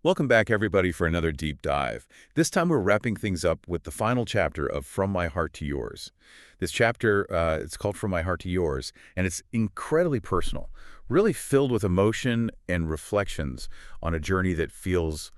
Welcome back, everybody, for another deep dive. This time we're wrapping things up with the final chapter of From My Heart to Yours. This chapter, it's called From My Heart to Yours, and it's incredibly personal, really filled with emotion and reflections on a journey that feels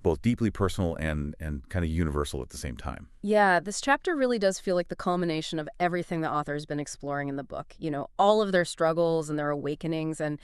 both deeply personal and kind of universal at the same time. Yeah, this chapter really does feel like the culmination of everything the author has been exploring in the book. All of their struggles and their awakenings and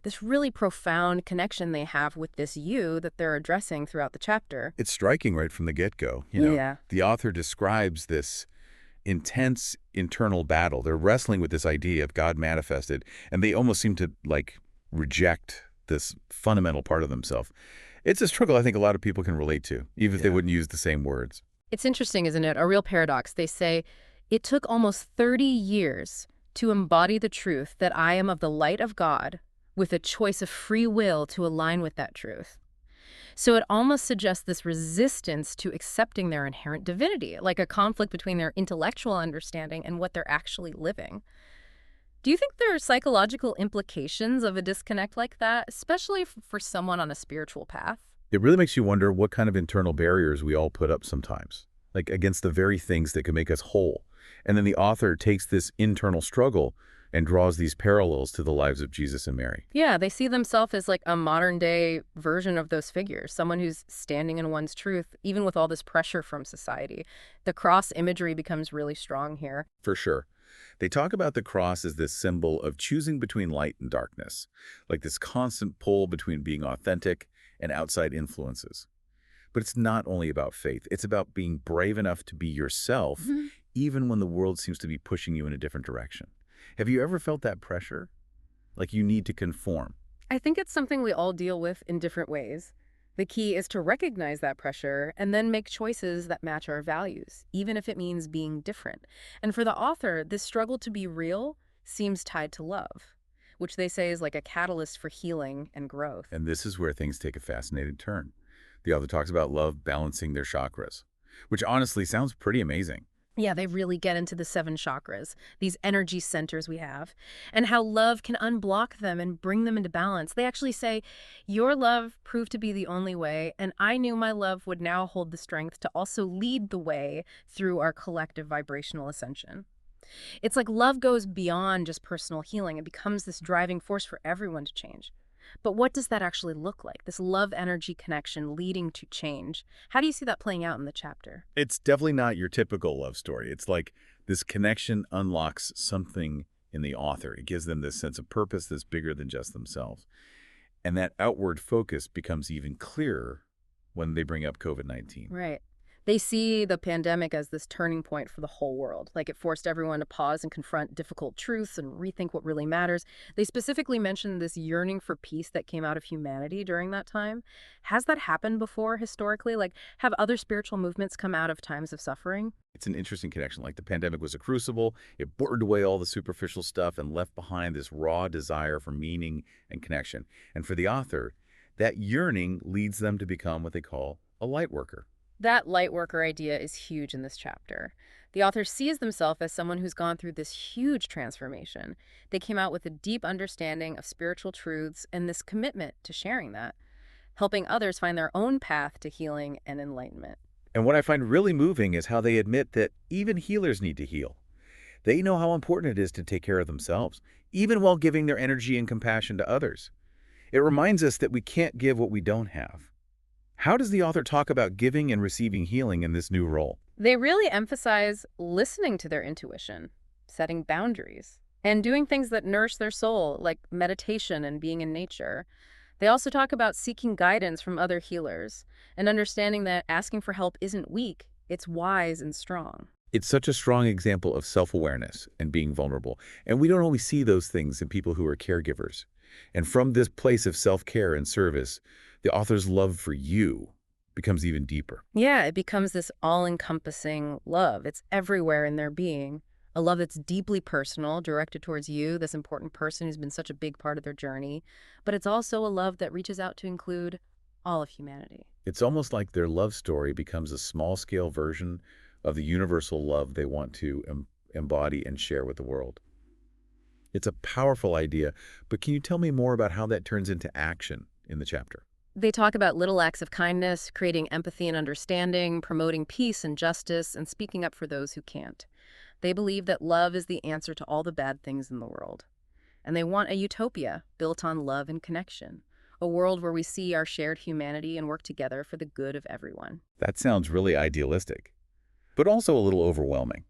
this really profound connection they have with this you that they're addressing throughout the chapter. It's striking right from the get-go. Yeah. The author describes this intense internal battle. They're wrestling with this idea of God manifested, and they almost seem to, reject this fundamental part of themselves. It's a struggle I think a lot of people can relate to, even if they wouldn't use the same words. It's interesting, isn't it? A real paradox. They say, it took almost 30 years to embody the truth that I am of the light of God with a choice of free will to align with that truth. So it almost suggests this resistance to accepting their inherent divinity, like a conflict between their intellectual understanding and what they're actually living. Do you think there are psychological implications of a disconnect like that, especially for someone on a spiritual path? It really makes you wonder what kind of internal barriers we all put up sometimes, like against the very things that can make us whole. And then the author takes this internal struggle and draws these parallels to the lives of Jesus and Mary. Yeah, they see themselves as like a modern day version of those figures, someone who's standing in one's truth, even with all this pressure from society. The cross imagery becomes really strong here. For sure. They talk about the cross as this symbol of choosing between light and darkness, like this constant pull between being authentic and outside influences. But it's not only about faith. It's about being brave enough to be yourself, even when the world seems to be pushing you in a different direction. Have you ever felt that pressure? Like you need to conform? I think it's something we all deal with in different ways. The key is to recognize that pressure and then make choices that match our values, even if it means being different. And for the author, this struggle to be real seems tied to love, which they say is like a catalyst for healing and growth. And this is where things take a fascinating turn. The author talks about love balancing their chakras, which honestly sounds pretty amazing. Yeah, they really get into the 7 chakras, these energy centers we have, and how love can unblock them and bring them into balance. They actually say, your love proved to be the only way, and I knew my love would now hold the strength to also lead the way through our collective vibrational ascension. It's like love goes beyond just personal healing. It becomes this driving force for everyone to change. But what does that actually look like? This love energy connection leading to change. How do you see that playing out in the chapter? It's definitely not your typical love story. It's like this connection unlocks something in the author. It gives them this sense of purpose that's bigger than just themselves. And that outward focus becomes even clearer when they bring up COVID-19. Right. They see the pandemic as this turning point for the whole world. Like it forced everyone to pause and confront difficult truths and rethink what really matters. They specifically mentioned this yearning for peace that came out of humanity during that time. Has that happened before historically? Like, have other spiritual movements come out of times of suffering? It's an interesting connection. Like the pandemic was a crucible. It burned away all the superficial stuff and left behind this raw desire for meaning and connection. And for the author, that yearning leads them to become what they call a light worker. That light worker idea is huge in this chapter. The author sees themselves as someone who's gone through this huge transformation. They came out with a deep understanding of spiritual truths and this commitment to sharing that, helping others find their own path to healing and enlightenment. And what I find really moving is how they admit that even healers need to heal. They know how important it is to take care of themselves, even while giving their energy and compassion to others. It reminds us that we can't give what we don't have. How does the author talk about giving and receiving healing in this new role? They really emphasize listening to their intuition, setting boundaries, and doing things that nourish their soul, like meditation and being in nature. They also talk about seeking guidance from other healers and understanding that asking for help isn't weak, it's wise and strong. It's such a strong example of self-awareness and being vulnerable. And we don't always see those things in people who are caregivers. And from this place of self-care and service, the author's love for you becomes even deeper. Yeah, it becomes this all-encompassing love. It's everywhere in their being. A love that's deeply personal, directed towards you, this important person who's been such a big part of their journey. But it's also a love that reaches out to include all of humanity. It's almost like their love story becomes a small-scale version of the universal love they want to embody and share with the world. It's a powerful idea, but can you tell me more about how that turns into action in the chapter? They talk about little acts of kindness, creating empathy and understanding, promoting peace and justice, and speaking up for those who can't. They believe that love is the answer to all the bad things in the world. And they want a utopia built on love and connection, a world where we see our shared humanity and work together for the good of everyone. That sounds really idealistic, but also a little overwhelming.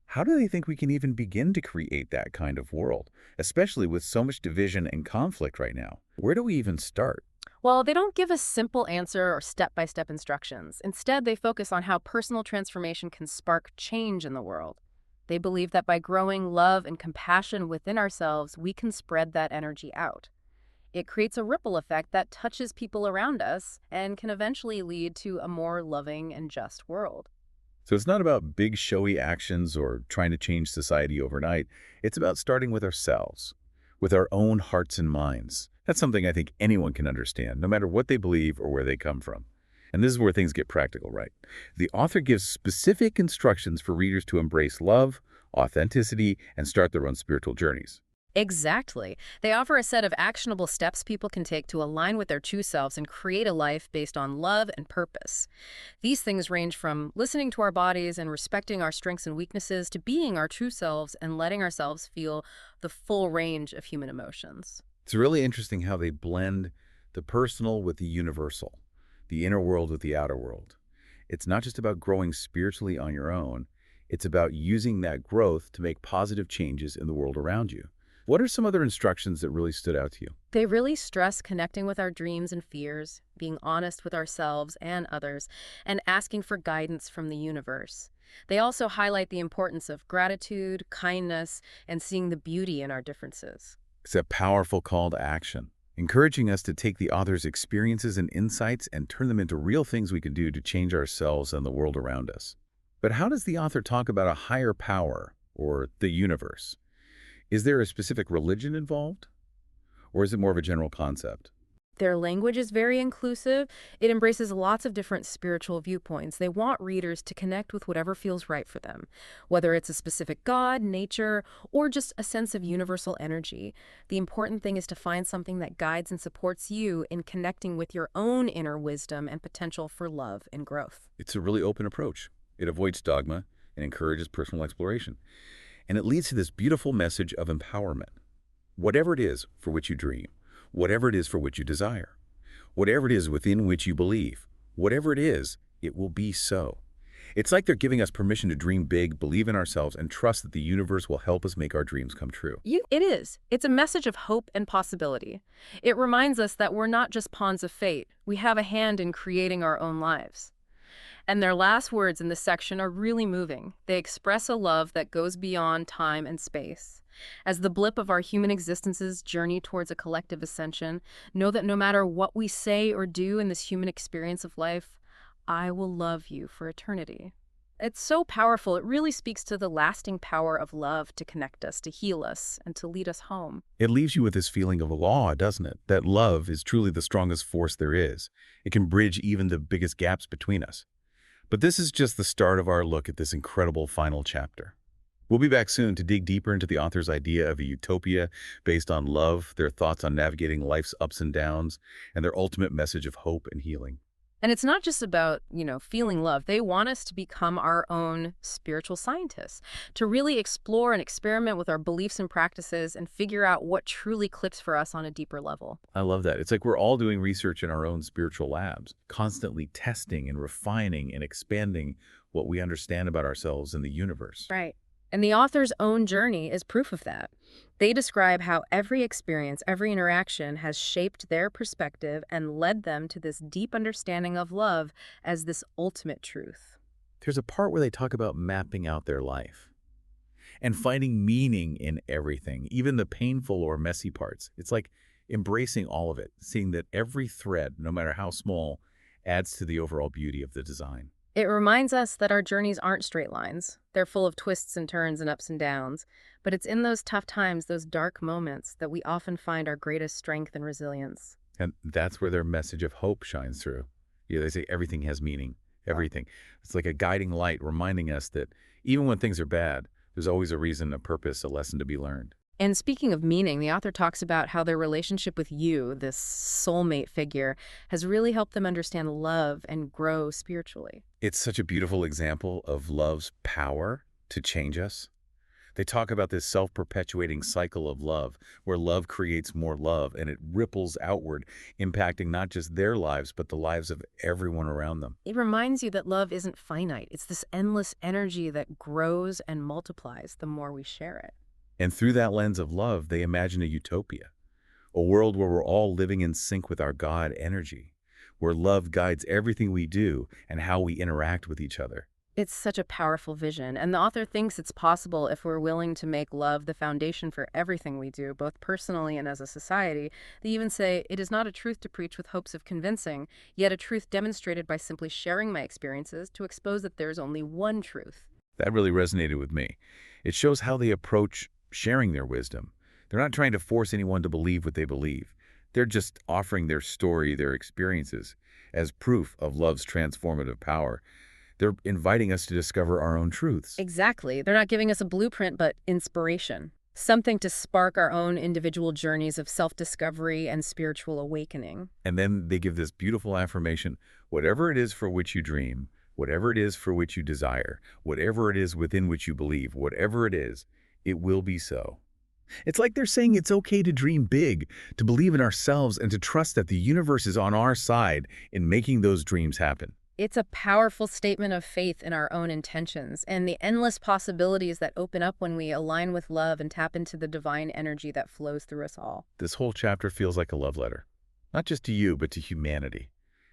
How do they think we can even begin to create that kind of world, especially with so much division and conflict right now? Where do we even start? Well, they don't give a simple answer or step-by-step instructions. Instead, they focus on how personal transformation can spark change in the world. They believe that by growing love and compassion within ourselves, we can spread that energy out. It creates a ripple effect that touches people around us and can eventually lead to a more loving and just world. So it's not about big showy actions or trying to change society overnight. It's about starting with ourselves, with our own hearts and minds. That's something I think anyone can understand, no matter what they believe or where they come from. And this is where things get practical, right? The author gives specific instructions for readers to embrace love, authenticity, and start their own spiritual journeys. Exactly. They offer a set of actionable steps people can take to align with their true selves and create a life based on love and purpose. These things range from listening to our bodies and respecting our strengths and weaknesses to being our true selves and letting ourselves feel the full range of human emotions. It's really interesting how they blend the personal with the universal, the inner world with the outer world. It's not just about growing spiritually on your own. It's about using that growth to make positive changes in the world around you. What are some other instructions that really stood out to you? They really stress connecting with our dreams and fears, being honest with ourselves and others, and asking for guidance from the universe. They also highlight the importance of gratitude, kindness, and seeing the beauty in our differences. It's a powerful call to action, encouraging us to take the author's experiences and insights and turn them into real things we can do to change ourselves and the world around us. But how does the author talk about a higher power, or the universe? Is there a specific religion involved, or is it more of a general concept? Their language is very inclusive. It embraces lots of different spiritual viewpoints. They want readers to connect with whatever feels right for them, whether it's a specific god, nature, or just a sense of universal energy. The important thing is to find something that guides and supports you in connecting with your own inner wisdom and potential for love and growth. It's a really open approach. It avoids dogma and encourages personal exploration. And it leads to this beautiful message of empowerment. Whatever it is for which you dream, whatever it is for which you desire, whatever it is within which you believe, whatever it will be so. It's like they're giving us permission to dream big, believe in ourselves, and trust that the universe will help us make our dreams come true. It is. It's a message of hope and possibility. It reminds us that we're not just pawns of fate. We have a hand in creating our own lives. And their last words in this section are really moving. They express a love that goes beyond time and space. As the blip of our human existence's journey towards a collective ascension, know that no matter what we say or do in this human experience of life, I will love you for eternity. It's so powerful. It really speaks to the lasting power of love to connect us, to heal us, and to lead us home. It leaves you with this feeling of awe, doesn't it? That love is truly the strongest force there is. It can bridge even the biggest gaps between us. But this is just the start of our look at this incredible final chapter. We'll be back soon to dig deeper into the author's idea of a utopia based on love, their thoughts on navigating life's ups and downs, and their ultimate message of hope and healing. And it's not just about, feeling love. They want us to become our own spiritual scientists, to really explore and experiment with our beliefs and practices and figure out what truly clicks for us on a deeper level. I love that. It's like we're all doing research in our own spiritual labs, constantly testing and refining and expanding what we understand about ourselves and the universe. Right. And the author's own journey is proof of that. They describe how every experience, every interaction has shaped their perspective and led them to this deep understanding of love as this ultimate truth. There's a part where they talk about mapping out their life and finding meaning in everything, even the painful or messy parts. It's like embracing all of it, seeing that every thread, no matter how small, adds to the overall beauty of the design. It reminds us that our journeys aren't straight lines. They're full of twists and turns and ups and downs. But it's in those tough times, those dark moments, that we often find our greatest strength and resilience. And that's where their message of hope shines through. They say everything has meaning, everything. It's like a guiding light reminding us that even when things are bad, there's always a reason, a purpose, a lesson to be learned. And speaking of meaning, the author talks about how their relationship with you, this soulmate figure, has really helped them understand love and grow spiritually. It's such a beautiful example of love's power to change us. They talk about this self-perpetuating cycle of love, where love creates more love and it ripples outward, impacting not just their lives, but the lives of everyone around them. It reminds you that love isn't finite. It's this endless energy that grows and multiplies the more we share it. And through that lens of love, they imagine a utopia, a world where we're all living in sync with our God energy, where love guides everything we do and how we interact with each other. It's such a powerful vision, and the author thinks it's possible if we're willing to make love the foundation for everything we do, both personally and as a society. They even say, it is not a truth to preach with hopes of convincing, yet a truth demonstrated by simply sharing my experiences to expose that there's only one truth. That really resonated with me. It shows how they approach sharing their wisdom. They're not trying to force anyone to believe what they believe. They're just offering their story, their experiences, as proof of love's transformative power. They're inviting us to discover our own truths. Exactly. They're not giving us a blueprint, but inspiration. Something to spark our own individual journeys of self-discovery and spiritual awakening. And then they give this beautiful affirmation: whatever it is for which you dream, whatever it is for which you desire, whatever it is within which you believe, whatever it will be so. It's like they're saying it's okay to dream big, to believe in ourselves, and to trust that the universe is on our side in making those dreams happen. It's a powerful statement of faith in our own intentions and the endless possibilities that open up when we align with love and tap into the divine energy that flows through us all. This whole chapter feels like a love letter, not just to you, but to humanity.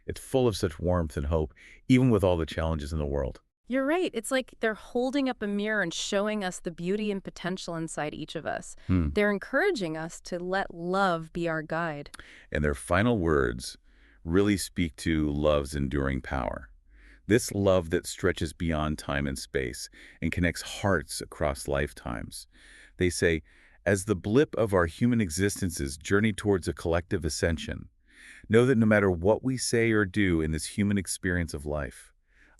It's full of such warmth and hope, even with all the challenges in the world. You're right. It's like they're holding up a mirror and showing us the beauty and potential inside each of us. Hmm. They're encouraging us to let love be our guide. And their final words really speak to love's enduring power. This love that stretches beyond time and space and connects hearts across lifetimes. They say, as the blip of our human existences journey towards a collective ascension, know that no matter what we say or do in this human experience of life,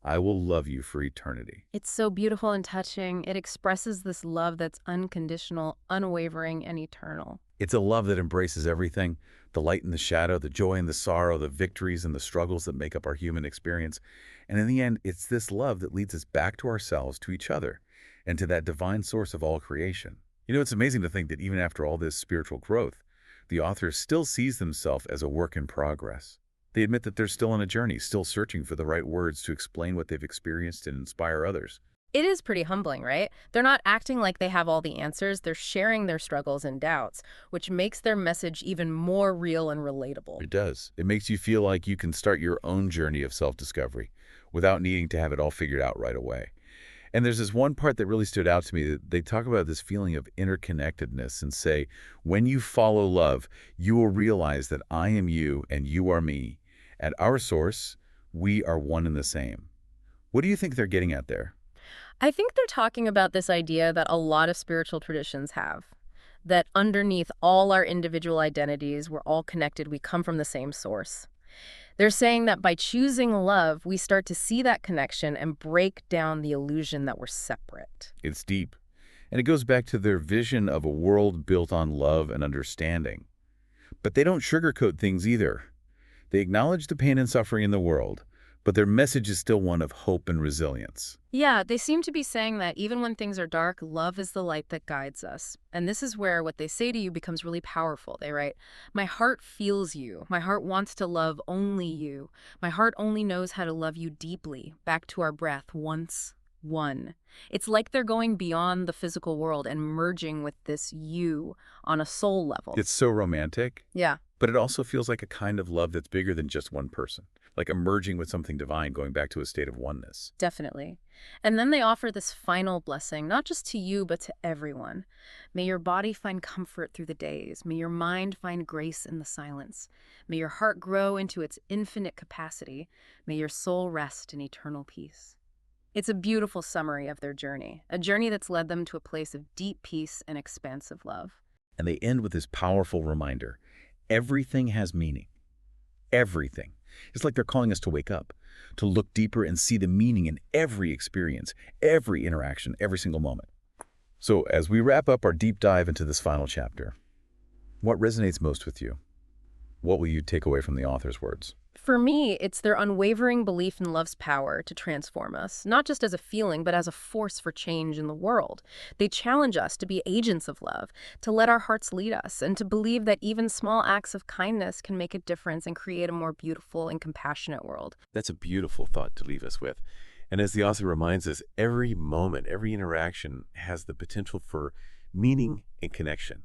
I will love you for eternity. It's so beautiful and touching. It expresses this love that's unconditional, unwavering, and eternal. It's a love that embraces everything, the light and the shadow, the joy and the sorrow, the victories and the struggles that make up our human experience. And in the end, it's this love that leads us back to ourselves, to each other, and to that divine source of all creation. You know, it's amazing to think that even after all this spiritual growth, the author still sees themselves as a work in progress. They admit that they're still on a journey, still searching for the right words to explain what they've experienced and inspire others. It is pretty humbling, right? They're not acting like they have all the answers. They're sharing their struggles and doubts, which makes their message even more real and relatable. It does. It makes you feel like you can start your own journey of self-discovery without needing to have it all figured out right away. And there's this one part that really stood out to me. That they talk about this feeling of interconnectedness and say, when you follow love, you will realize that I am you and you are me. At our source, we are one and the same. What do you think they're getting at there? I think they're talking about this idea that a lot of spiritual traditions have, that underneath all our individual identities, we're all connected, we come from the same source. They're saying that by choosing love, we start to see that connection and break down the illusion that we're separate. It's deep. And it goes back to their vision of a world built on love and understanding. But they don't sugarcoat things either. They acknowledge the pain and suffering in the world, but their message is still one of hope and resilience. Yeah, they seem to be saying that even when things are dark, love is the light that guides us. And this is where what they say to you becomes really powerful. They write, my heart feels you. My heart wants to love only you. My heart only knows how to love you deeply. Back to our breath, once, one. It's like they're going beyond the physical world and merging with this you on a soul level. It's so romantic. Yeah. But it also feels like a kind of love that's bigger than just one person, like emerging with something divine, going back to a state of oneness. Definitely. And then they offer this final blessing, not just to you, but to everyone. May your body find comfort through the days. May your mind find grace in the silence. May your heart grow into its infinite capacity. May your soul rest in eternal peace. It's a beautiful summary of their journey, a journey that's led them to a place of deep peace and expansive love. And they end with this powerful reminder. Everything has meaning. Everything. It's like they're calling us to wake up, to look deeper and see the meaning in every experience, every interaction, every single moment. So as we wrap up our deep dive into this final chapter, what resonates most with you? What will you take away from the author's words? For me, it's their unwavering belief in love's power to transform us, not just as a feeling, but as a force for change in the world. They challenge us to be agents of love, to let our hearts lead us, and to believe that even small acts of kindness can make a difference and create a more beautiful and compassionate world. That's a beautiful thought to leave us with. And as the author reminds us, every moment, every interaction has the potential for meaning and connection.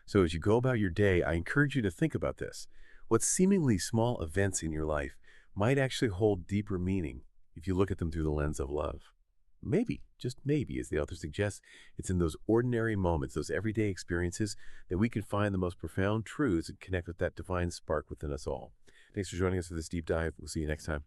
So as you go about your day, I encourage you to think about this. What seemingly small events in your life might actually hold deeper meaning if you look at them through the lens of love. Maybe, just maybe, as the author suggests, it's in those ordinary moments, those everyday experiences, that we can find the most profound truths and connect with that divine spark within us all. Thanks for joining us for this deep dive. We'll see you next time.